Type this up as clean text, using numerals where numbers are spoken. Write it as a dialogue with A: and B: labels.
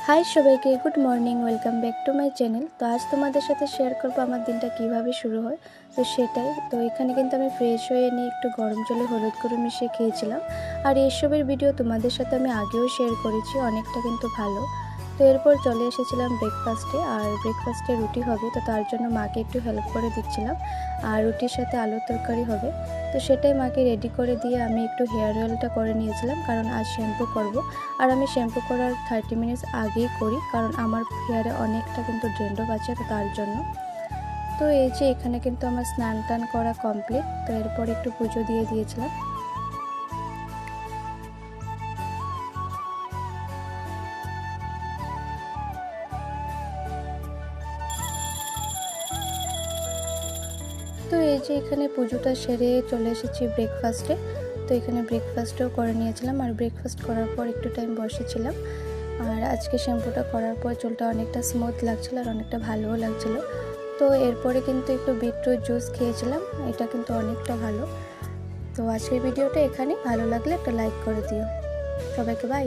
A: High সবাইকে, good morning, welcome back to my channel. তো আজ তোমাদের সাথে শেয়ার করবো আমার দিনটা কিভাবে শুরু হয়। তো সেটাই তো এখানে কিন্তু আমি ফ্রেশ হয়ে নিয়ে একটু গরম জলে হলুদ গুঁড়ো মিশিয়ে খেয়েছিলাম। আর এইসবের ভিডিও তোমাদের সাথে আমি আগেও শেয়ার করেছি, অনেকটা কিন্তু ভালো। তো এরপর চলে এসেছিলাম ব্রেকফাস্টে, আর ব্রেকফাস্টে রুটি হবে, তো তার জন্য মাকে একটু হেল্প করে দিচ্ছিলাম। আর রুটির সাথে আলুর তরকারি হবে, তো সেটাই মাকে রেডি করে দিয়ে আমি একটু হেয়ার অয়েলটা করে নিয়েছিলাম, কারণ আজ শ্যাম্পু করব। আর আমি শ্যাম্পু করার 30 মিনিটস আগেই করি, কারণ আমার হেয়ারে অনেকটা কিন্তু ড্যান্ড্রফ আছে, তো তার জন্য। তো এই যে এখানে কিন্তু আমার স্নান টান করা কমপ্লিট। তো এরপর একটু পুজো দিয়ে দিয়েছিলাম। তো এই যে এখানে পুজোটা সেরে চলে এসেছি ব্রেকফাস্টে। তো এখানে ব্রেকফাস্টও করে নিয়েছিলাম, আর ব্রেকফাস্ট করার পর একটু টাইম বসেছিলাম। আর আজকে শ্যাম্পুটা করার পর চুলটা অনেকটা স্মুথ লাগছিলো আর অনেকটা ভালোও লাগছিলো। তো এরপরে কিন্তু একটু বিটরুট জুস খেয়েছিলাম, এটা কিন্তু অনেকটা ভালো। তো আজকের ভিডিওটা এখানে, ভালো লাগলে একটা লাইক করে দিও। সবাইকে বাই।